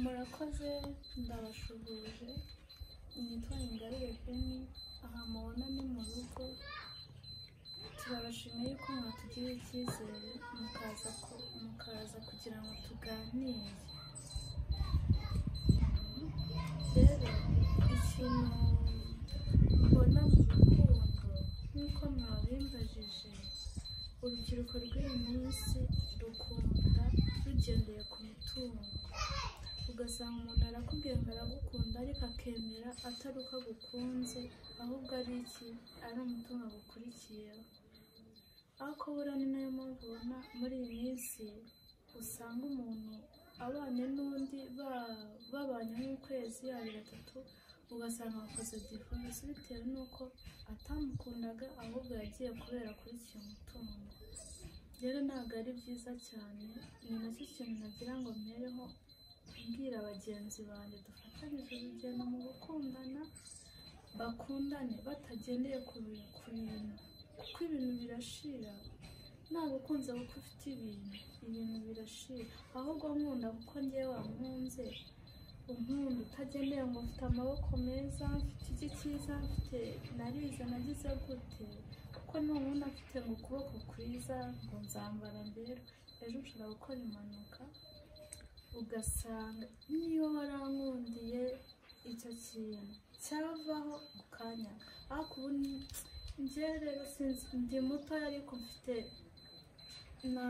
murakoze ndabashuhuje nitwa Ingabire Penny aha mubona ni mu rugo turabashimiye ko mwatugiriye icyizere mukaza kugira ngo tuganire rero ikintu mbona mu rukundo nk'uko mwabimbajije urubyiruko rw'uyu munsi rukunda rugendeye ku mitungo ugasanga umuntu arakubwiye ngo aragukunda ariko akemera atari uko agukunze ahubwo ari umutungo agukurikiyeho ariko buriya ni nayo mpamvu ubona muri iyi minsi usanga umuntu abanye n'undi babanye nk'ukwezi abiri atatu ugasanga bakoze divorce bitewe n'uko atamukundaga ahubwo yagiye kubera akurikiye umutungo rero ntabwo ari byiza cyane ni nacyo kintu nagira ngo mpereho mbwira bagenzi banjye dufatanyije urugendo mu gukundana bakundane batagendeye ku bintu kuko ibintu birashira ntabwo ukunze kuko ufite ibintu birashira ahubwo nkunda kuko ngewe wankunze unkunda utagendeye ngo ufite amaboko meza mfite iki cyiza mfite narize nagize gute kuko n'umuntu afite ngo ukuboko kwiza ngo nzambara mbere ejo ushobora gukora impanuka ugasanga niyo warankundiye icyo kintu cyavaho mu kanya ariko ubu njyewe rero ndi mutoya ariko mfite nta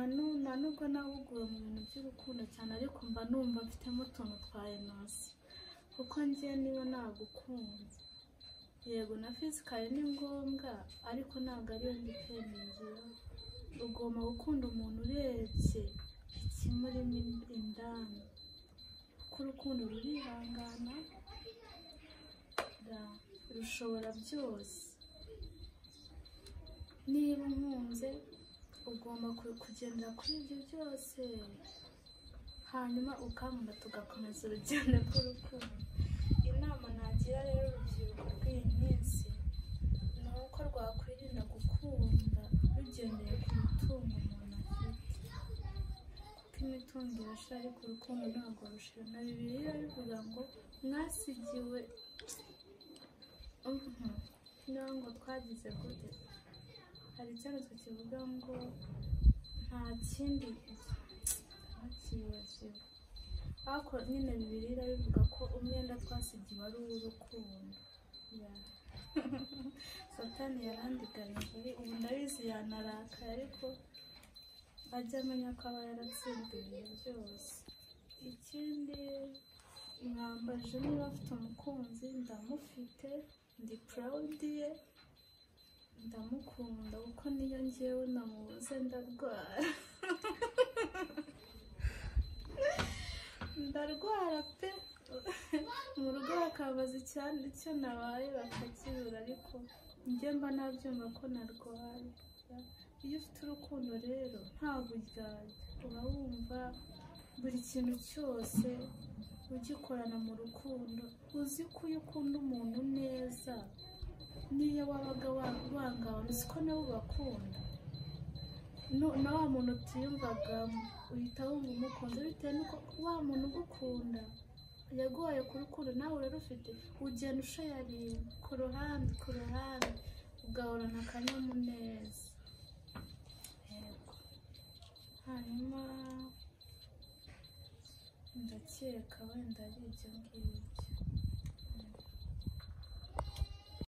nubwo nahuguwe mu bintu by'urukundo cyane ariko mba numva mfitemo utuntu twa enosi kuko njyewe niba nagukunze yego na fizikali ni ngombwa ariko ntabwo ariyo ndipendingira ugomba gukunda umuntu urebye ikimurimo indani kuko urukundo rurihangana rushobora byose niba unkunze ugomba kugendera kuri ibyo byose hanyuma ukankunda tugakomeza urugendo rw'urukundo inama nagira rero urubyiruko rw'iyi minsi ni uko rwakwirinda gukunda rugendeye ku mitungo umuntu afite kuko imitungo irashira ariko urukundo ntabwo rushira na Bibiliya bivuga ngo mwasigiwe ngo twagize gute hari icyanditswe kivuga ngo nta kindi ntakibaziwe ariko nyine Bibiliya bivuga ko umwenda twasigiwe ari uw'urukundo Satani yarandiganije ubu ndabizi yanarakaye ariko ajya amenya ko aba yaratsinzwe ibintu byose ikindi mwambaje niba afite umukunzi ndamufite ndi proud ye ndamukunda kuko niyo ngewe namubuze ndarwara pe mu rugo bakabaza cyane icyo nabaye bakakibura ariko njye mba nabyumva ko narwaye iyo ufite urukundo rero nta buryarya uba wumva buri kintu cyose ugikorana mu rukundo uzi ko iyo ukunda umuntu neza niyo wabaga wangawe uzi ko nabo bakunda na wa muntu utiyumvagamo uhita wumva umukunzi bitewe n'uko wa muntu ugukunda yaguhaye ku rukundo nawe rero ufite ugenda ushayaringa ku ruhande ugahorana akanyamuneza yego hanyuma ndakeka wenda ari ibyo ngibyo